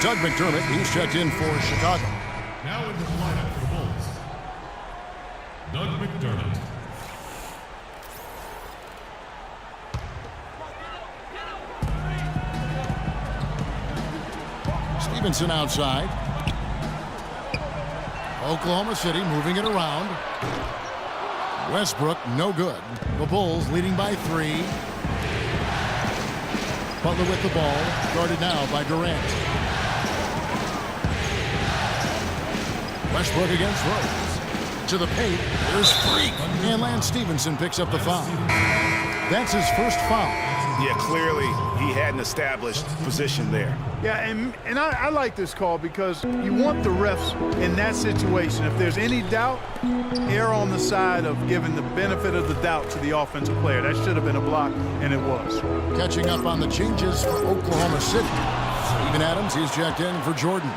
Doug McDermott. He's checked in for Chicago. Now into the lineup for the Bulls, Doug McDermott. Stevenson outside. Oklahoma City moving it around. Westbrook, no good. The Bulls leading by 3. Butler with the ball, guarded now by Durant. Westbrook against Rose. To the paint, there's Freak. And Lance Stevenson picks up the foul. That's his first foul. Yeah, clearly he had an established position there. Yeah, and I like this call because you want the refs in that situation. If there's any doubt, err on the side of giving the benefit of the doubt to the offensive player. That should have been a block, and it was. Catching up on the changes for Oklahoma City. Steven Adams, he's checked in for Jordan.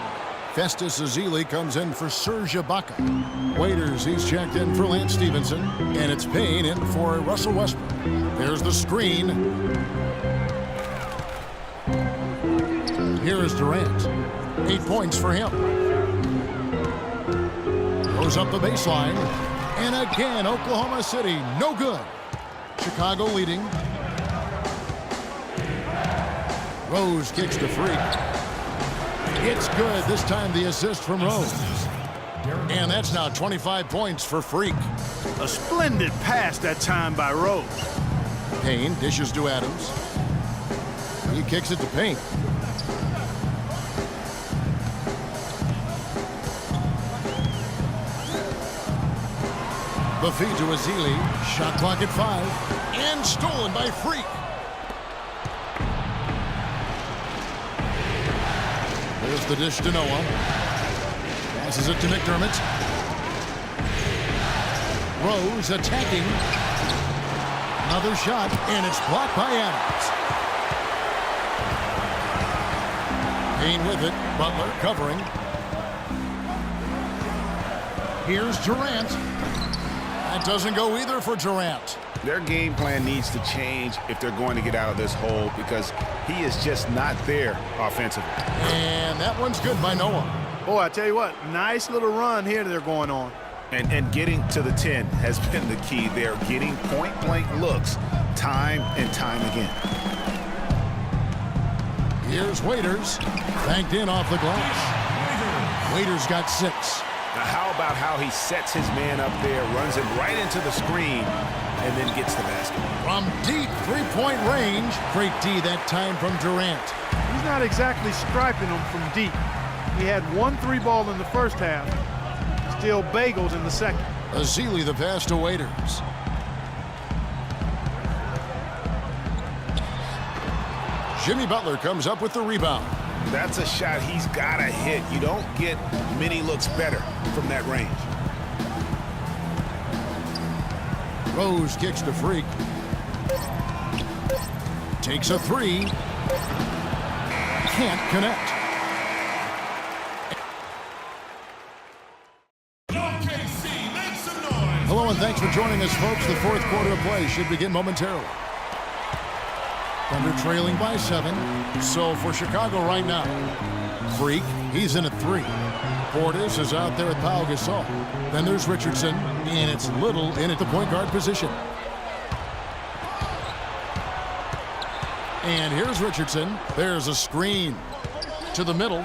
Festus Ezeli comes in for Serge Ibaka. Waiters, he's checked in for Lance Stevenson. And it's Payne in for Russell Westbrook. There's the screen. Here is Durant. 8 points for him. Goes up the baseline. And again, Oklahoma City, no good. Chicago leading. Rose kicks to Freak. It's good. This time the assist from Rose. And that's now 25 points for Freak. A splendid pass that time by Rose. Payne dishes to Adams. He kicks it to Payne. The feed to Ezeli. Shot clock at 5. And stolen by Freak. There's the dish to Noah. Passes it to McDermott. Rose attacking. Another shot, and it's blocked by Adams. Payne with it. Butler covering. Here's Durant. That doesn't go either for Durant. Their game plan needs to change if they're going to get out of this hole because he is just not there offensively. And that one's good by Noah. Boy, I tell you what, nice little run here they're going on. And getting to the 10 has been the key. They're getting point-blank looks time and time again. Here's Waiters. Banked in off the glass. Waiters got 6. Now, how about how he sets his man up there, runs him right into the screen, and then gets the basket. From deep three-point range. Great D that time from Durant. He's not exactly striping them from deep. He had 1 3-ball in the first half. Still bagels in the second. Ezeli the pass to Waiters. Jimmy Butler comes up with the rebound. That's a shot he's got to hit. You don't get many looks better from that range. Rose kicks to Freak. Takes a 3. Can't connect. Hello and thanks for joining us, folks. The fourth quarter of play should begin momentarily. Thunder trailing by 7. So for Chicago right now, Freak, he's in at 3. Portis is out there with Pau Gasol. Then there's Richardson, and it's Little in at the point guard position. And here's Richardson. There's a screen to the middle.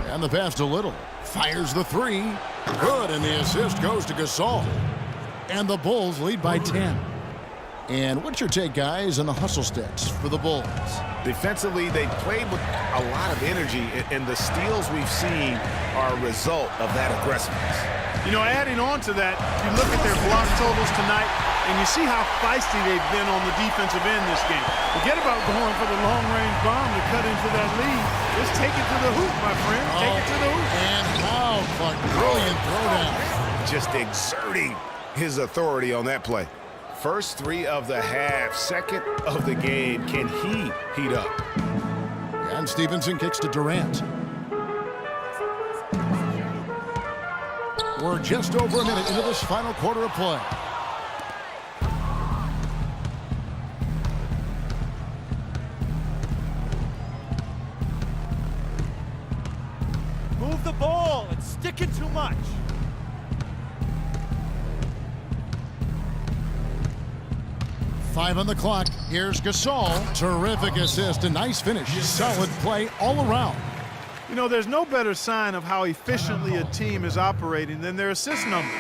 And the pass to Little. Fires the 3. Good, and the assist goes to Gasol. And the Bulls lead by 10. And what's your take, guys, on the hustle stats for the Bulls? Defensively, they played with a lot of energy, and the steals we've seen are a result of that aggressiveness. You know, adding on to that, you look at their block totals tonight, and you see how feisty they've been on the defensive end this game. Forget about going for the long-range bomb to cut into that lead. Just take it to the hoop, my friend. Take it to the hoop. And how Clark, brilliant throwdown. Just exerting his authority on that play. First 3 of the half, second of the game. Can he heat up? And Stevenson kicks to Durant. We're just over a minute into this final quarter of play. the ball. It's sticking too much. Five on the clock. Here's Gasol. Terrific assist, a nice finish. Solid play all around. You know, there's no better sign of how efficiently a team is operating than their assist numbers.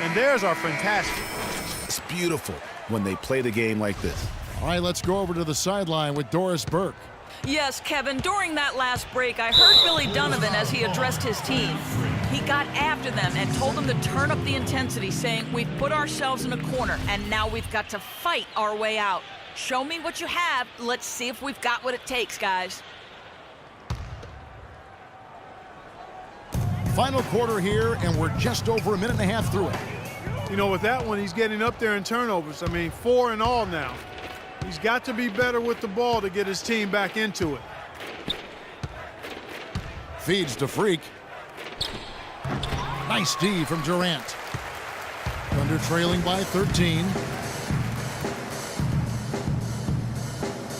And theirs are fantastic. It's beautiful when they play the game like this. All right, let's go over to the sideline with Doris Burke. Yes, Kevin, during that last break, I heard Billy Donovan as he addressed his team. He got after them and told them to turn up the intensity, saying, we've put ourselves in a corner, and now we've got to fight our way out. Show me what you have. Let's see if we've got what it takes, guys. Final quarter here, and we're just over a minute and a half through it. You know, with that one, he's getting up there in turnovers. I mean, 4 in all now. He's got to be better with the ball to get his team back into it. Feeds to Freak. Nice D from Durant. Thunder trailing by 13.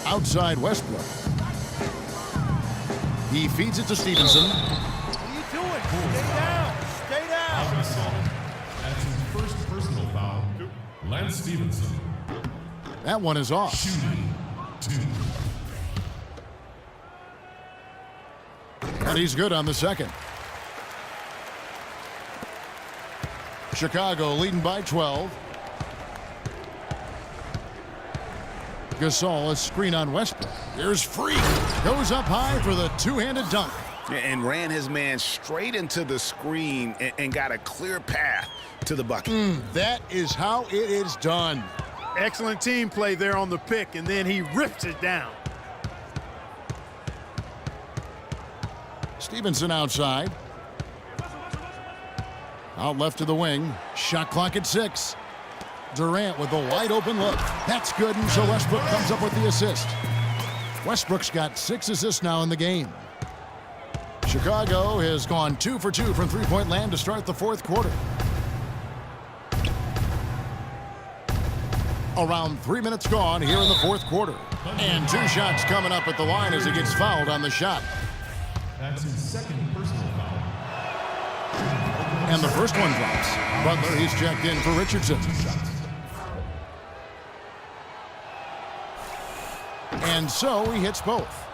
Outside Westbrook. He feeds it to Stevenson. What are you doing? Stay down. Stay down. Gasol. That's his first personal foul. Lance Stevenson. That one is off. Shooting 2. And he's good on the second. Chicago leading by 12. Gasol, a screen on Westbrook. Here's Freak. Goes up high for the two-handed dunk. And ran his man straight into the screen and got a clear path to the bucket. That is how it is done. Excellent team play there on the pick, and then he rips it down. Stevenson outside. Out left to the wing. Shot clock at 6. Durant with a wide open look. That's good, and so Westbrook comes up with the assist. Westbrook's got 6 assists now in the game. Chicago has gone 2 for 2 from three-point land to start the fourth quarter. Around 3 minutes gone here in the fourth quarter. And 2 shots coming up at the line as he gets fouled on the shot. That's his second personal foul. And the first one drops. Butler, he's checked in for Richardson. And so he hits both.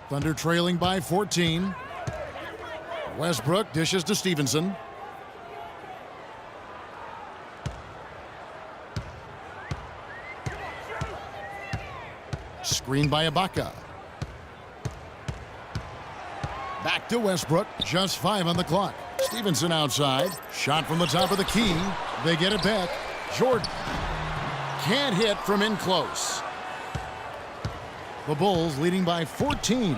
Thunder trailing by 14. Westbrook dishes to Stevenson. Screen by Ibaka. Back to Westbrook. Just 5 on the clock. Stevenson outside. Shot from the top of the key. They get it back. Jordan can't hit from in close. The Bulls leading by 14.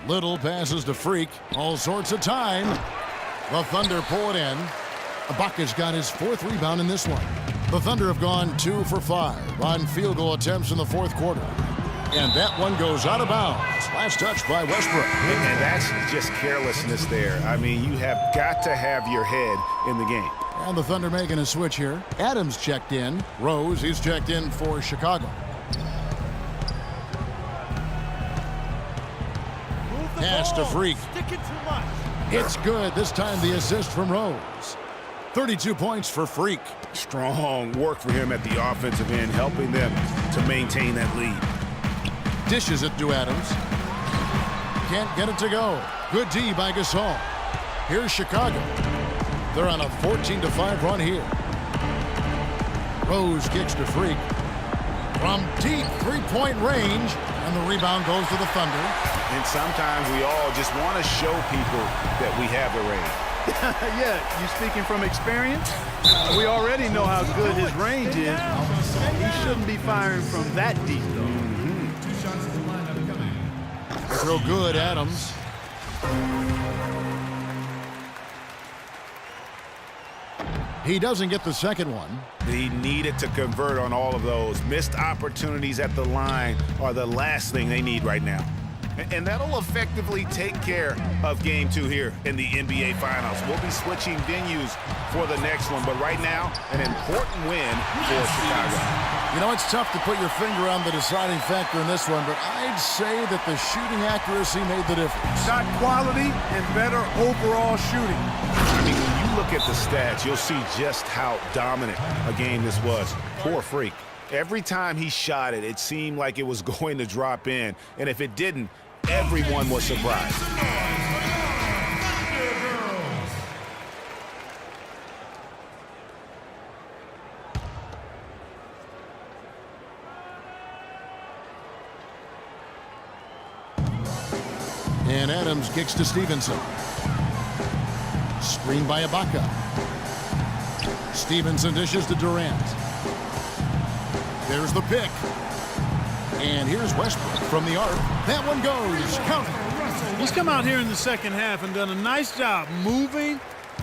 Little passes to Freak. All sorts of time. The Thunder pull it in. Ibaka's got his 4th rebound in this one. The Thunder have gone 2 for 5 on field goal attempts in the fourth quarter. And that one goes out of bounds. Last touch by Westbrook. And that's just carelessness there. I mean, you have got to have your head in the game. And the Thunder making a switch here. Adams checked in. Rose, he's checked in for Chicago. Pass to Freak. Sticking too much. It's good. This time the assist from Rose. 32 points for Freak. Strong work for him at the offensive end, helping them to maintain that lead. Dishes it to Adams. Can't get it to go. Good D by Gasol. Here's Chicago. They're on a 14-5 run here. Rose kicks to Freak. From deep three-point range. And the rebound goes to the Thunder. And sometimes we all just want to show people that we have the range. Yeah, you speaking from experience? We already know how good his range is. He shouldn't be firing from that deep, though. 2 shots in the lineup coming. Throw good, Adams. He doesn't get the second one. He needed to convert on all of those. Missed opportunities at the line are the last thing they need right now. And that'll effectively take care of Game 2 here in the NBA Finals. We'll be switching venues for the next one, but right now, an important win for Chicago. You know, it's tough to put your finger on the deciding factor in this one, but I'd say that the shooting accuracy made the difference. Shot quality and better overall shooting. I mean, when you look at the stats, you'll see just how dominant a game this was. Poor Freak. Every time he shot it, it seemed like it was going to drop in. And if it didn't, everyone was surprised. And Adams kicks to Stevenson. Screen by Ibaka. Stevenson dishes to Durant. There's the pick. And here's Westbrook from the arc. That one goes. Count it. He's come out here in the second half and done a nice job moving,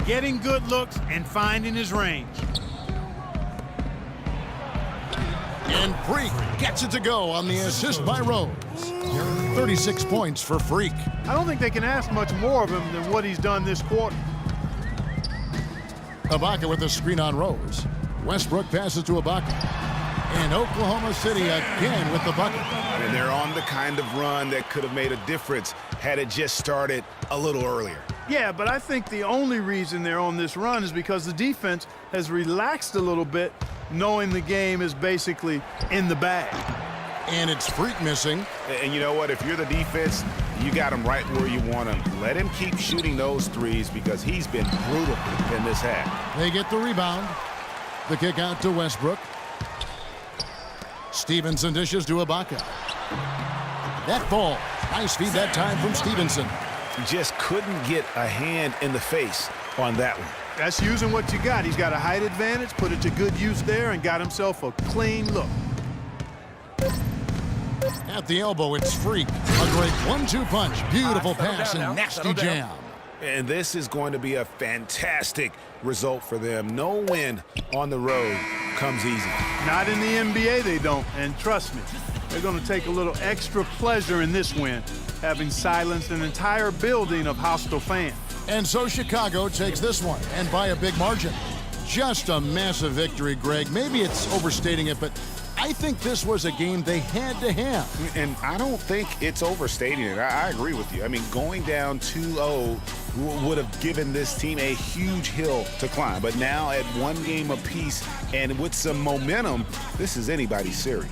getting good looks, and finding his range. And Freak gets it to go on the assist by Rose. 36 points for Freak. I don't think they can ask much more of him than what he's done this quarter. Ibaka with the screen on Rose. Westbrook passes to Ibaka. And Oklahoma City again with the bucket. And they're on the kind of run that could have made a difference had it just started a little earlier. Yeah, but I think the only reason they're on this run is because the defense has relaxed a little bit, knowing the game is basically in the bag. And it's Freak missing. And you know what? If you're the defense, you got him right where you want him. Let him keep shooting those threes because he's been brutal in this half. They get the rebound. The kick out to Westbrook. Stevenson dishes to Ibaka. That ball. Nice feed that time from Stevenson. He just couldn't get a hand in the face on that one. That's using what you got. He's got a height advantage, put it to good use there, and got himself a clean look. At the elbow, it's Freak. A great 1-2 punch. Beautiful pass and nasty jam. And this is going to be a fantastic result for them. No win on the road comes easy. Not in the NBA, they don't. And trust me, they're going to take a little extra pleasure in this win, having silenced an entire building of hostile fans. And so Chicago takes this one, and by a big margin. Just a massive victory, Greg. Maybe it's overstating it, but I think this was a game they had to have. And I don't think it's overstating it. I agree with you. I mean, going down 2-0 would have given this team a huge hill to climb. But now at one game apiece and with some momentum, this is anybody's series.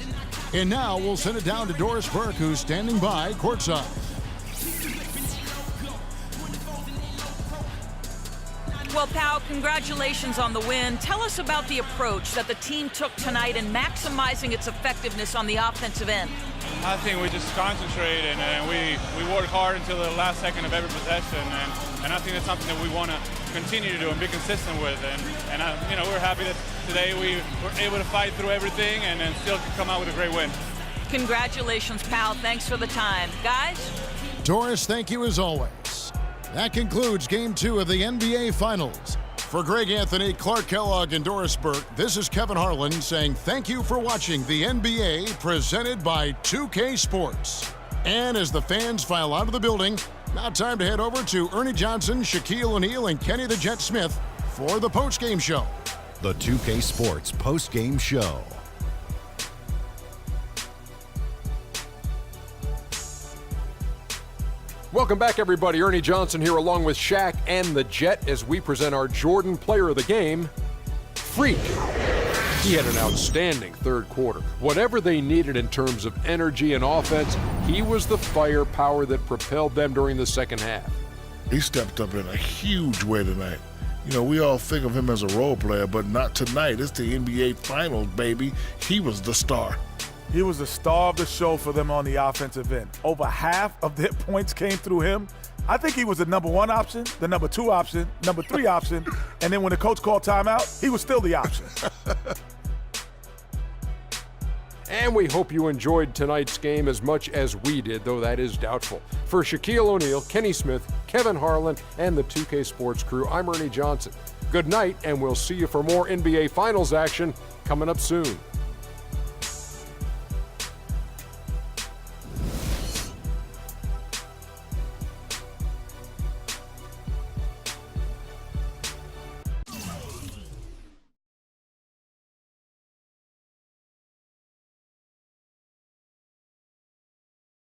And now we'll send it down to Doris Burke, who's standing by courtside. Well, Pau, congratulations on the win. Tell us about the approach that the team took tonight in maximizing its effectiveness on the offensive end. I think we just concentrated and we worked hard until the last second of every possession, and I think that's something that we want to continue to do and be consistent with. And you know, we're happy that today we were able to fight through everything and then still come out with a great win. Congratulations, Pau. Thanks for the time. Guys? Doris, thank you as always. That concludes Game 2 of the NBA Finals. For Greg Anthony, Clark Kellogg, and Doris Burke, this is Kevin Harlan saying thank you for watching the NBA presented by 2K Sports. And as the fans file out of the building, now time to head over to Ernie Johnson, Shaquille O'Neal, and Kenny the Jet Smith for the postgame show. The 2K Sports postgame show. Welcome back, everybody. Ernie Johnson here along with Shaq and the Jet as we present our Jordan Player of the Game, Freak. He had an outstanding third quarter. Whatever they needed in terms of energy and offense, he was the firepower that propelled them during the second half. He stepped up in a huge way tonight. You know, we all think of him as a role player, but not tonight. It's the NBA Finals, baby. He was the star. He was the star of the show for them on the offensive end. Over half of their points came through him. I think he was the number 1 option, the number 2 option, number 3 option, and then when the coach called timeout, he was still the option. And we hope you enjoyed tonight's game as much as we did, though that is doubtful. For Shaquille O'Neal, Kenny Smith, Kevin Harlan, and the 2K Sports crew, I'm Ernie Johnson. Good night, and we'll see you for more NBA Finals action coming up soon.